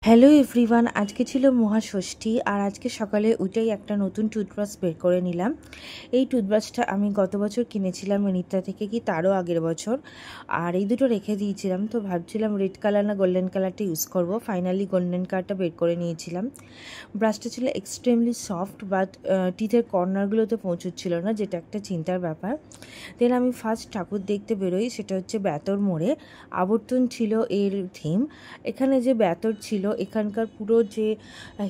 Hello everyone, আজকে ছিল মহাষষ্ঠী আর আজকে সকালে উঠেই একটা নতুন টুথব্রাশ বের করে নিলাম। এই টুথব্রাশটা আমি গত বছর কিনেছিলাম মিনিত্রা থেকে, কি তারও আগের বছর। আর এই দুটো রেখে দিয়েছিলাম, তো ভাবছিলাম রেড কালার না গোল্ডেন কালারটা ইউজ করব। ফাইনালি গোল্ডেন কালারটা বের করে নিয়েছিলাম। ব্রাশটা ছিল এক্সট্রিমলি সফট, বাট টিথের কর্নারগুলোতে পৌঁছচ্ছিল না, যেটা একটা চিন্তার ব্যাপার। দেন আমি ফার্স্ট ঠাকুর দেখতে বেরোই, সেটা হচ্ছে বেতর মোড়ে। আবর্তন ছিল এর থিম। এখানে যে বেতর ছিল, এখানকার পুরো যে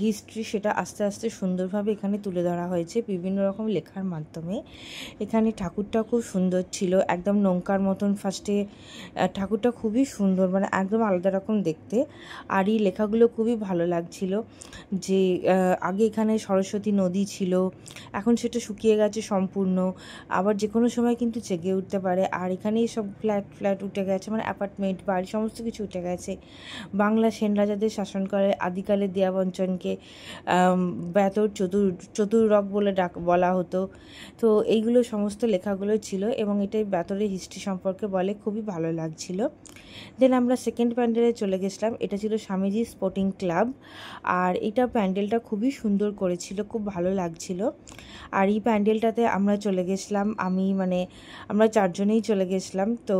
হিস্ট্রি সেটা আস্তে আস্তে সুন্দরভাবে এখানে তুলে ধরা হয়েছে বিভিন্ন রকম লেখার মাধ্যমে। এখানে ঠাকুরটা খুব সুন্দর ছিল, একদম নৌকার মতন। ফার্স্টে ঠাকুরটা খুবই সুন্দর, মানে একদম আলাদা রকম দেখতে। আর এই লেখাগুলো খুবই ভালো লাগছিল যে আগে এখানে সরস্বতী নদী ছিল, এখন সেটা শুকিয়ে গেছে সম্পূর্ণ, আবার যে কোনো সময় কিন্তু জেগে উঠতে পারে। আর এখানেই সব ফ্ল্যাট উঠে গেছে, মানে অ্যাপার্টমেন্ট বাড়ি সমস্ত কিছু উঠে গেছে। বাংলা সেন রাজাদের শাসনকালে আদিকালে দেয়াবঞ্চনকে বেতর চতুরক বলে বলা হতো। তো এইগুলো সমস্ত লেখাগুলো ছিল এবং এটাই বেতরের হিস্ট্রি সম্পর্কে বলে, খুবই ভালো লাগছিল। দেন আমরা সেকেন্ড প্যান্ডেলে চলে গেছিলাম, এটা ছিল স্বামীজি স্পোর্টিং ক্লাব। আর এটা প্যান্ডেলটা খুবই সুন্দর করেছিল, খুব ভালো লাগছিল। আর এই প্যান্ডেলটাতে আমরা চলে গেছিলাম, আমরা চারজনেই চলে গেছিলাম। তো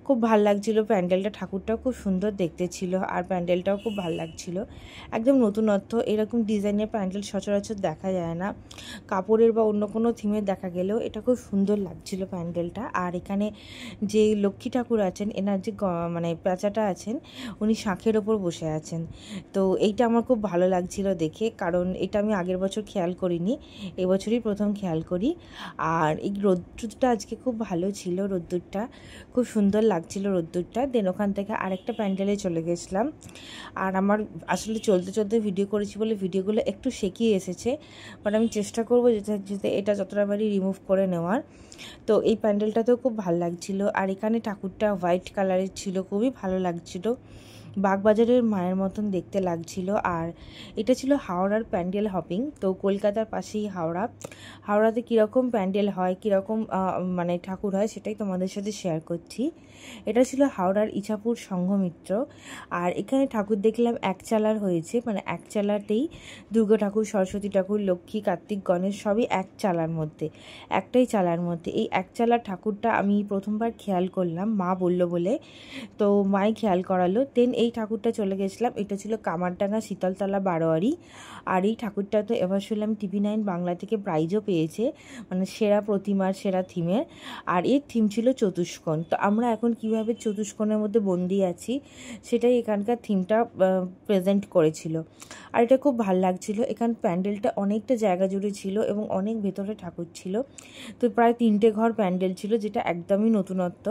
খুব ভালো লাগছিলো প্যান্ডেলটা, ঠাকুরটাও খুব সুন্দর দেখতে ছিল আর প্যান্ডেলটাও খুব ভালো লাগছিল। একদম নতুনত্ব, এরকম ডিজাইনের প্যান্ডেল সচরাচর দেখা যায় না। কাপড়ের বা অন্য কোনো থিমের দেখা গেলেও এটা খুব সুন্দর লাগছিল প্যান্ডেলটা। আর এখানে যে লক্ষ্মী ঠাকুর আছেন, এনার যে প্যাঁচাটা আছেন, উনি শাঁখের ওপর বসে আছেন। তো এইটা আমার খুব ভালো লাগছিল দেখে, কারণ এটা আমি আগের বছর খেয়াল করিনি, এবছরই প্রথম খেয়াল করি। আর এই রোদ্দুরটা আজকে খুব ভালো ছিল, রোদ্দুরটা খুব সুন্দর লাগছিল রোদ্দুরটা। দেন ওখান থেকে আরেকটা প্যান্ডেলে চলে গেছিলাম। আর আমার আসলে চলতে চলতে ভিডিও করেছি বলে ভিডিওগুলো একটু সেকিয়ে এসেছে, বাট আমি চেষ্টা করবো যাতে এটা যতটা পারি রিমুভ করে নেওয়ার। তো এই প্যান্ডেলটাতেও খুব ভালো লাগছিল। আর এখানে ঠাকুরটা হোয়াইট কালারের ছিল, খুবই ভালো লাগছিল, বাগবাজারের মায়ের মতন দেখতে লাগছিল। আর এটা ছিল হাওড়ার প্যান্ডেল হপিং। তো কলকাতার পাশেই হাওড়াতে কীরকম প্যান্ডেল হয়, কীরকম ঠাকুর হয়, সেটাই তোমাদের সাথে শেয়ার করছি। এটা ছিল হাওড়ার ইছাপুর সংঘমিত্র। আর এখানে ঠাকুর দেখলাম এক চালার হয়েছে, মানে এক চালাতেই দুর্গা ঠাকুর, সরস্বতী ঠাকুর, লক্ষ্মী, কার্তিক, গণেশ সবই এক চালার মধ্যে, একটাই চালার মধ্যে। এই এক চালার ঠাকুরটা আমি প্রথমবার খেয়াল করলাম, মা বলল বলে, তো মাই খেয়াল করালো। দেন এই ঠাকুরটা চলে গেছিলাম, এটা ছিল কামারডাঙ্গা শীতলতলা বারোয়ারি। আর এই ঠাকুরটা তো এবার শুনলাম TV9 বাংলা থেকে প্রাইজও পেয়েছে, মানে সেরা প্রতিমার, সেরা থিমের। আর এর থিম ছিল চতুষ্কোণ। তো আমরা এখন কিভাবে চতুষ্কোণের মধ্যে বন্দি আছি, সেটাই এখানকার থিমটা প্রেজেন্ট করেছিল। আর এটা খুব ভাল লাগছিল। এখান প্যান্ডেলটা অনেকটা জায়গা জুড়ে ছিল এবং অনেক ভেতরে ঠাকুর ছিল। তো প্রায় 3টে ঘর প্যান্ডেল ছিল, যেটা একদমই নতুনত্ব।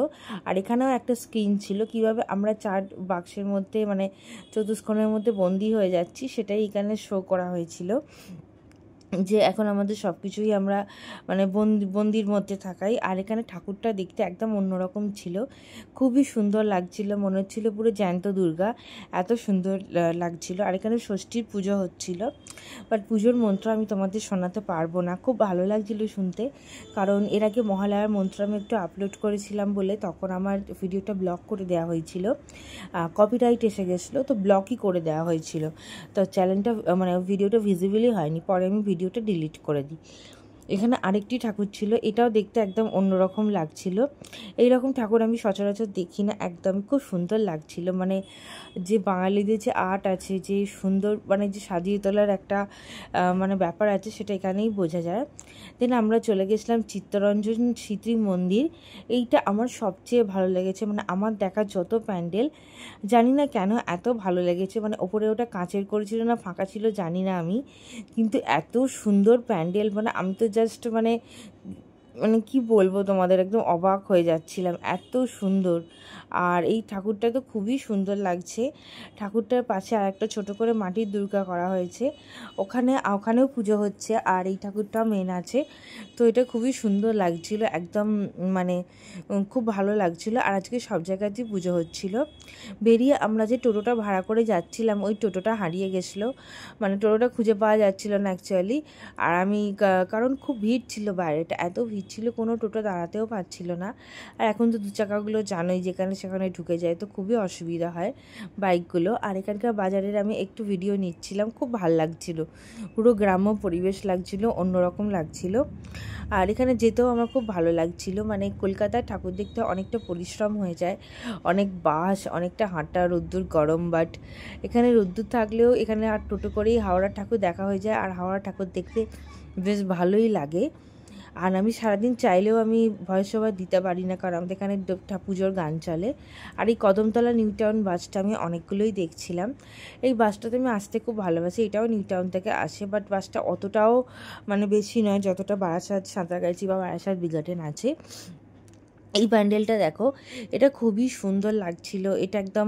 আর এখানেও একটা স্ক্রিন ছিল, কিভাবে আমরা 4 বাক্সের মধ্যে, মানে চতুষ্কোণের মধ্যে বন্দি হয়ে যাচ্ছি, সেটাই এখানে শো করা হয়েছিল, যে এখন আমাদের সব কিছুই আমরা বন্দির মধ্যে থাকাই। আর এখানে ঠাকুরটা দেখতে একদম অন্যরকম ছিল, খুবই সুন্দর লাগছিল, মনে হচ্ছিল পুরো জ্যান্ত দুর্গা, এত সুন্দর লাগছিল। আর এখানে ষষ্ঠীর পুজো হচ্ছিল, বাট পুজোর মন্ত্র আমি তোমাদের শোনাতে পারবো না। খুব ভালো লাগছিল শুনতে, কারণ এর আগে মহালয়ার মন্ত্র আমি একটু আপলোড করেছিলাম বলে তখন আমার ভিডিওটা ব্লক করে দেওয়া হয়েছিল, কপিরাইট এসে গেছিলো, তো ব্লকই করে দেওয়া হয়েছিল। তো চ্যানেলটা ভিডিওটা ভিজিবলই হয়নি, পরে আমি ভিডিওটা ডিলিট করে দিই। এখানে আরেকটি ঠাকুর ছিল, এটাও দেখতে একদম অন্যরকম লাগছিল। এইরকম ঠাকুর আমি সচরাচর দেখি না, একদম খুব সুন্দর লাগছিল। যে বাঙালিদের যে আর্ট আছে, যে সুন্দর যে সাজিয়ে তোলার একটা ব্যাপার আছে, সেটা এখানেই বোঝা যায়। দেন আমরা চলে গেছিলাম চিত্তরঞ্জন স্মৃতি মন্দির। এইটা আমার সবচেয়ে ভালো লেগেছে, আমার দেখা যত প্যান্ডেল, জানি না কেন এত ভালো লেগেছে। ওপরে ওটা কাঁচের করেছিল না ফাঁকা ছিল জানি না আমি, কিন্তু এত সুন্দর প্যান্ডেল, আমি তো জাস্ট কি বলবো তোমাদের, একদম অবাক হয়ে যাচ্ছিলাম, এত সুন্দর। আর এই ঠাকুরটা তো খুবই সুন্দর লাগছে। ঠাকুরটার পাশে আর একটা ছোটো করে মাটির দুর্গা করা হয়েছে, ওখানেও পুজো হচ্ছে। আর এই ঠাকুরটা মেন আছে, তো এটা খুবই সুন্দর লাগছিল, একদম খুব ভালো লাগছিল। আর আজকে সব জায়গাতেই পুজো হচ্ছিল। বেরিয়ে আমরা যে টোটোটা ভাড়া করে যাচ্ছিলাম, ওই টোটোটা হারিয়ে গেছিলো, টোটোটা খুঁজে পাওয়া যাচ্ছিল না অ্যাকচুয়ালি। আর আমি কারণ খুব ভিড় ছিল বাইরেটা, এত ভিড় দিচ্ছিল, কোনো টোটো দাঁড়াতেও পারছিল না। আর এখন তো 2 চাকাগুলো জানোই যেখানে সেখানে ঢুকে যায়, তো খুবই অসুবিধা হয় বাইকগুলো। আর এখানকার বাজারের আমি একটু ভিডিও নিচ্ছিলাম, খুব ভাল লাগছিল, পুরো গ্রাম্য পরিবেশ লাগছিল, অন্যরকম লাগছিল। আর এখানে যেতেও আমার খুব ভালো লাগছিল। মানে কলকাতার ঠাকুর দেখতে অনেকটা পরিশ্রম হয়ে যায়, অনেক বাস, অনেকটা হাঁটা, রোদ্দুর গরম, বাট এখানে রোদ্দুর থাকলেও এখানে আর টোটো করেই হাওড়ার ঠাকুর দেখা হয়ে যায়। আর হাওড়ার ঠাকুর দেখতে বেশ ভালোই লাগে। আর আমি সারাদিন চাইলেও আমি ভয়েস ওভার দিতে পারি না, কারণ আমাদের এখানে পুজোর গান চলে। আর এই কদমতলা নিউ টাউন বাসটা আমি অনেকগুলোই দেখছিলাম। এই বাসটাতে আমি আসতে খুব ভালোবাসি, এটাও নিউ টাউন থেকে আসে, বাট বাসটা অতটাও মানে বেশি নয় যতটা বারাসাত, সাঁতরাগাছি বা বারাসাত বিঘাটেন আছে। এই প্যান্ডেলটা দেখো, এটা খুবই সুন্দর লাগছিল, এটা একদম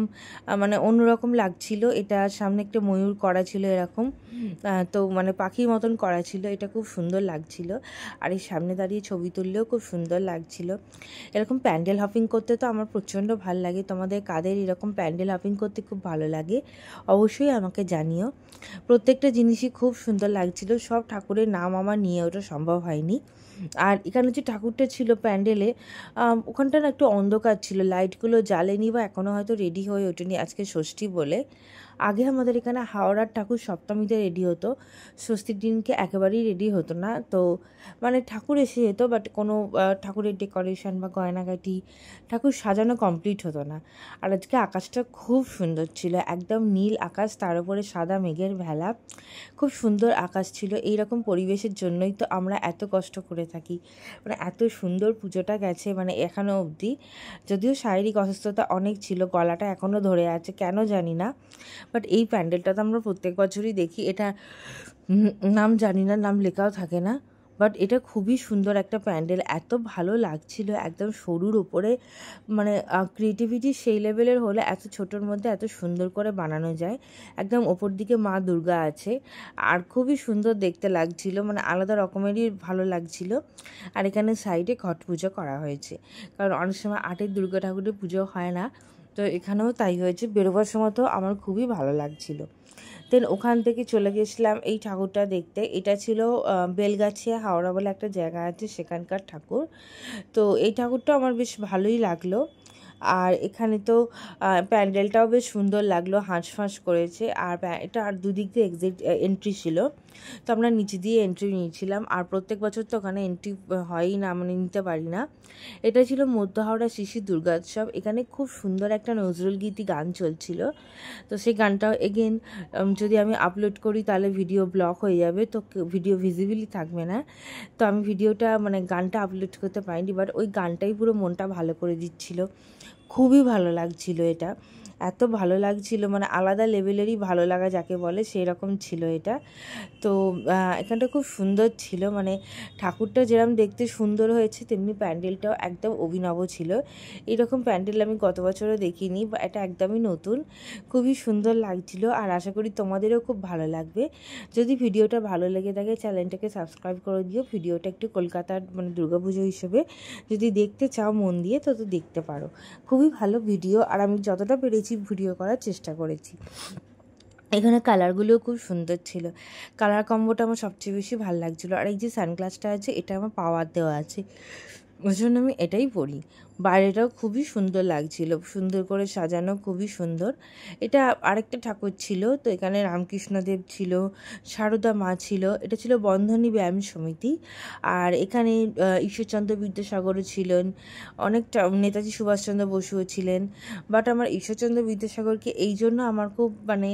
মানে অন্যরকম লাগছিল। এটা সামনে একটা ময়ূর করা ছিল এরকম, তো মানে পাখির মতন করা ছিল, এটা খুব সুন্দর লাগছিল। আর এই সামনে দাঁড়িয়ে ছবি তুললেও খুব সুন্দর লাগছিল। এরকম প্যান্ডেল হপিং করতে তো আমার প্রচণ্ড ভালো লাগে। তোমাদের কাদের এরকম প্যান্ডেল হপিং করতে খুব ভালো লাগে অবশ্যই আমাকে জানিও। প্রত্যেকটা জিনিসই খুব সুন্দর লাগছিল। সব ঠাকুরের নাম আমার নিয়ে ওঠা সম্ভব হয়নি। আর এখানে যে ঠাকুরটা ছিল প্যান্ডেলে, ওখানটা না একটু অন্ধকার ছিল, লাইটগুলো জ্বালেনি বা এখনও হয়তো রেডি হয়ে ওঠেনি, আজকে ষষ্ঠী বলে। আগে আমাদের এখানে হাওড়ার ঠাকুর সপ্তমীতে রেডি হতো, ষষ্ঠীর দিনকে একেবারেই রেডি হতো না। তো মানে ঠাকুর এসে যেত, বাট কোনো ঠাকুরের ডেকোরেশন বা গয়নাগাটি, ঠাকুর সাজানো কমপ্লিট হতো না। আর আজকে আকাশটা খুব সুন্দর ছিল, একদম নীল আকাশ, তার উপরে সাদা মেঘের ভেলা, খুব সুন্দর আকাশ ছিল। এইরকম পরিবেশের জন্যই তো আমরা এত কষ্ট করে থাকি, মানে এত সুন্দর পুজোটা গেছে মানে এখনও অবধি। যদিও শারীরিক অসুস্থতা অনেক ছিল, গলাটা এখনও ধরে আছে কেন জানি না, বাট এই প্যান্ডেলটা তো আমরা প্রত্যেক বছরই দেখি। এটা নাম জানি না, নাম লেখাও থাকে না, বাট এটা খুবই সুন্দর একটা প্যান্ডেল, এত ভালো লাগছিল। একদম সরুর ওপরে মানে ক্রিয়েটিভিটি সেই লেভেলের হলে এত ছোটোর মধ্যে এত সুন্দর করে বানানো যায়। একদম ওপর দিকে মা দুর্গা আছে, আর খুবই সুন্দর দেখতে লাগছিল, মানে আলাদা রকমেরই ভালো লাগছিল। আর এখানে সাইডে ঘট পুজো করা হয়েছে, কারণ অনেক সময় আটের দুর্গা ঠাকুরের পুজো হয় না, তো এখানেও তাই হয়েছে। বেরোবার সময় তো আমার খুবই ভালো লাগছিল। দেন ওখান থেকে চলে গেছিলাম এই ঠাকুরটা দেখতে। এটা ছিল বেলগাছিয়া হাওড়া বলে একটা জায়গা আছে, সেখানকার ঠাকুর। তো এই ঠাকুরটা আমার বেশ ভালোই লাগলো। আর এখানে তো প্যান্ডেলটাও বেশ সুন্দর লাগলো, হাঁসফাঁস করেছে। আর এটা আর দুদিক দিয়ে এন্ট্রি ছিল, তো আমরা নিচে দিয়ে এন্ট্রি নিয়েছিলাম। আর প্রত্যেক বছর তো ওখানে এন্ট্রি হয়ই না, মানে নিতে পারি না। এটা ছিল মধ্য হাওড়া শিশির দুর্গোৎসব। এখানে খুব সুন্দর একটা নজরুল গীতি গান চলছিল, তো সেই গানটাও এগেন যদি আমি আপলোড করি তাহলে ভিডিও ব্লক হয়ে যাবে, তো ভিডিও ভিজিবিলি থাকবে না। তো আমি ভিডিওটা মানে গানটা আপলোড করতে পারিনি, বাট ওই গানটাই পুরো মনটা ভালো করে দিচ্ছিল, খুবই ভালো লাগছিল। এটা এত ভালো লাগছিল, মানে আলাদা লেভেলেরই ভালো লাগা যাকে বলে সেই রকম ছিল এটা। তো এখানটা খুব সুন্দর ছিল, মানে ঠাকুরটা যেরকম দেখতে সুন্দর হয়েছে তেমনি প্যান্ডেলটাও একদম অভিনব ছিল। এরকম প্যান্ডেল আমি গত বছরও দেখিনি, বা এটা একদমই নতুন, খুবই সুন্দর লাগছিল। আর আশা করি তোমাদেরও খুব ভালো লাগবে। যদি ভিডিওটা ভালো লেগে থাকে চ্যানেলটাকে সাবস্ক্রাইব করে দিও। ভিডিওটা একটু কলকাতার মানে দুর্গাপুজো হিসেবে যদি দেখতে চাও মন দিয়ে তো দেখতে পারো, খুবই ভালো ভিডিও। আর আমি যতটা পেরেছি ভিডিও করার চেষ্টা করেছি। এখানে কালারগুলোও খুব সুন্দর ছিল, কালার কম্বোটা আমার সবচেয়ে বেশি ভালো লাগছিলো। আর এই যে সানগ্লাসটা আছে এটা আমার পাওয়ার দেওয়া আছে, ওই জন্য আমি এটাই পরি। বাইরেটাও খুবই সুন্দর লাগছিল, সুন্দর করে সাজানো, খুবই সুন্দর। এটা আরেকটা ঠাকুর ছিল, তো এখানে রামকৃষ্ণদেব ছিল, সারদা মা ছিল, এটা ছিল বন্ধনী ব্যায়াম সমিতি। আর এখানে ঈশ্বরচন্দ্র বিদ্যাসাগরও ছিলেন, অনেকটা নেতাজি সুভাষচন্দ্র বসুও ছিলেন। বাট আমার ঈশ্বরচন্দ্র বিদ্যাসাগরকে এই জন্য আমার খুব মানে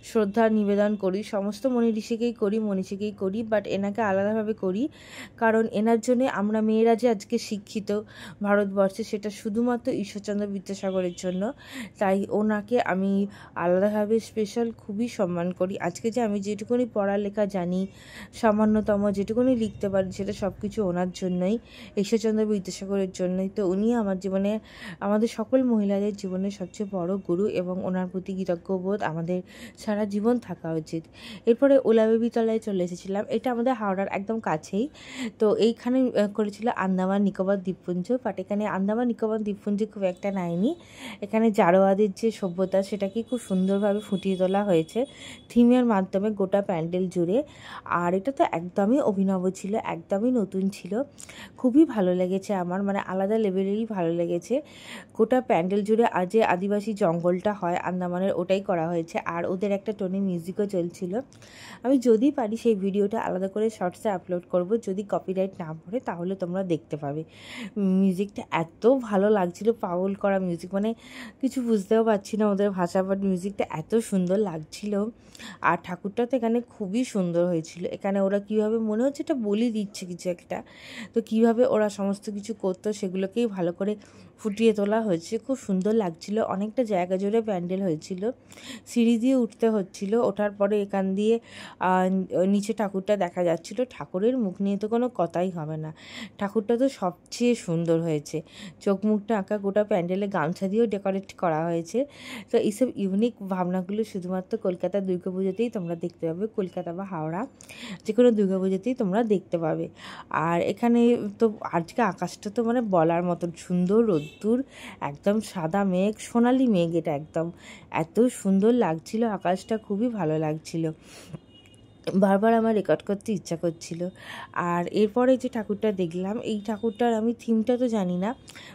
শ্রদ্ধা নিবেদন করি, সমস্ত মনীষীকেই করি, বাট এনাকে আলাদাভাবে করি, কারণ এনার জন্যে আমরা মেয়েরা যে আজকে শিক্ষিত ভারতবর্ষে, সেটা শুধুমাত্র ঈশ্বরচন্দ্র বিদ্যাসাগরের জন্য। তাই ওনাকে আমি আলাদাভাবে স্পেশাল খুবই সম্মান করি। আজকে যে আমি যেটুকুনি পড়ালেখা জানি, সামান্যতম যেটুকুনি লিখতে পারি, সেটা সব কিছু ওনার জন্যই, ঈশ্বরচন্দ্র বিদ্যাসাগরের জন্যই। তো উনি আমার জীবনে, আমাদের সকল মহিলাদের জীবনের সবচেয়ে বড় গুরু, এবং ওনার প্রতি কৃতজ্ঞবোধ আমাদের সারা জীবন থাকা উচিত। এরপরে ওলাবেবি তলায় চলে এসেছিলাম, এটা আমাদের হাওড়ার একদম কাছেই। তো এইখানে করেছিল আন্দামান নিকোবর দ্বীপপুঞ্জ, বাট এখানে আন্দামান নিকোবর দ্বীপপুঞ্জে খুব একটা নাইনি। এখানে জারোয়াদের যে সভ্যতা সেটাকে খুব সুন্দরভাবে ফুটিয়ে তোলা হয়েছে থিমের মাধ্যমে গোটা প্যান্ডেল জুড়ে। আর এটা তো একদমই অভিনব ছিল, একদমই নতুন ছিল, খুবই ভালো লেগেছে আমার, মানে আলাদা লেভেলেরই ভালো লেগেছে। গোটা প্যান্ডেল জুড়ে যে আদিবাসী জঙ্গলটা হয় আন্দামানের, ওটাই করা হয়েছে। আর ওদের একটা টোনে মিউজিকও চলছিল। আমি যদি পারি সেই ভিডিওটা আলাদা করে শর্টসে আপলোড করব, যদি কপিরাইট না পড়ে তাহলে তোমরা দেখতে পাবে। মিউজিকটা এত ভালো লাগছিল, পাগল করা মিউজিক, মানে কিছু বুঝতেও পারছি না ওদের ভাষা, বাট মিউজিকটা এত সুন্দর লাগছিল। আর ঠাকুরটা তো এখানে খুবই সুন্দর হয়েছিল। এখানে ওরা কীভাবে, মনে হচ্ছে এটা বলি দিচ্ছে কিছু একটা, তো কীভাবে ওরা সমস্ত কিছু করতো সেগুলোকেই ভালো করে ফুটিয়ে তোলা হয়েছে, খুব সুন্দর লাগছিল। অনেকটা জায়গা জুড়ে প্যান্ডেল হয়েছিল, সিঁড়ি দিয়ে উঠতে হচ্ছিল, ওঠার পরে এখান দিয়ে নিচে ঠাকুরটা দেখা যাচ্ছিল। ঠাকুরের মুখ নিয়ে তো কোনো কথাই হবে না, ঠাকুরটা তো সবচেয়ে সুন্দর হয়েছে, চোখ মুখটা আঁকা, গোটা প্যান্ডেলে গামছা দিয়েও ডেকোরেট করা হয়েছে। তো এইসব ইউনিক ভাবনাগুলো শুধুমাত্র কলকাতার দুর্গাপুজোতেই তোমরা দেখতে পাবে, কলকাতা বা হাওড়া যে কোনো দুর্গাপুজোতেই তোমরা দেখতে পাবে। আর এখানে তো আজকে আকাশটা তো মানে বলার মতন সুন্দর, রোদ্দুর, একদম সাদা মেঘ, সোনালি মেঘ, এটা একদম এত সুন্দর লাগছিল, আকাশটা খুবই ভালো লাগছিল, বারবার আমার রেকর্ড করতে ইচ্ছা করছিল। আর এরপরে যে ঠাকুরটা দেখলাম, এই ঠাকুরটার আমি থিমটা তো জানি না,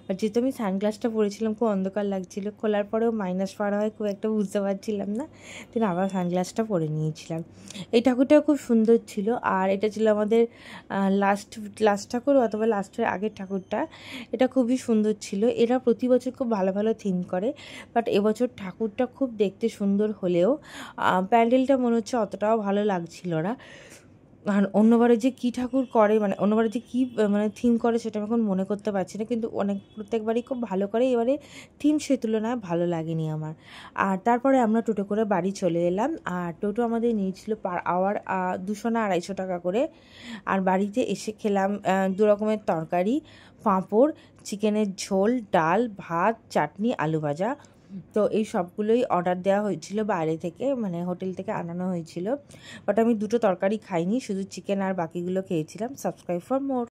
বাট যেহেতু আমি সানগ্লাসটা পরেছিলাম খুব অন্ধকার লাগছিল, খোলার পরেও মাইনাস পাওয়া হয় খুব একটা বুঝতে পারছিলাম না, কিন্তু আবার সানগ্লাসটা পরে নিয়েছিলাম। এই ঠাকুরটাও খুব সুন্দর ছিল। আর এটা ছিল আমাদের লাস্ট ঠাকুর অথবা লাস্টের আগের ঠাকুরটা, এটা খুবই সুন্দর ছিল। এরা প্রতি বছর খুব ভালো ভালো থিম করে, বাট এবছর ঠাকুরটা খুব দেখতে সুন্দর হলেও প্যান্ডেলটা মনে হচ্ছে অতটাও ভালো লাগছিল না। আর অন্যবারে যে কী ঠাকুর করে, মানে অন্যবারে যে কী মানে থিম করে সেটা আমি এখন মনে করতে পারছি না, কিন্তু প্রত্যেকবারই খুব ভালো করে, এবারে থিম সে তুলনায় ভালো লাগেনি আমার। আর তারপরে আমরা টোটো করে বাড়ি চলে এলাম। আর টোটো আমাদের নিয়েছিল পার আওয়ার 200 না 250 টাকা করে। আর বাড়িতে এসে খেলাম 2 রকমের তরকারি, পাঁপড়, চিকেনের ঝোল, ডাল, ভাত, চাটনি, আলু ভাজা। তো এই সবগুলোই অর্ডার দেওয়া হয়েছিল বাইরে থেকে, মানে হোটেল থেকে আনানো হয়েছিল, বাট আমি 2টো তরকারি খাইনি, শুধু চিকেন আর বাকিগুলো খেয়েছিলাম। Subscribe for more.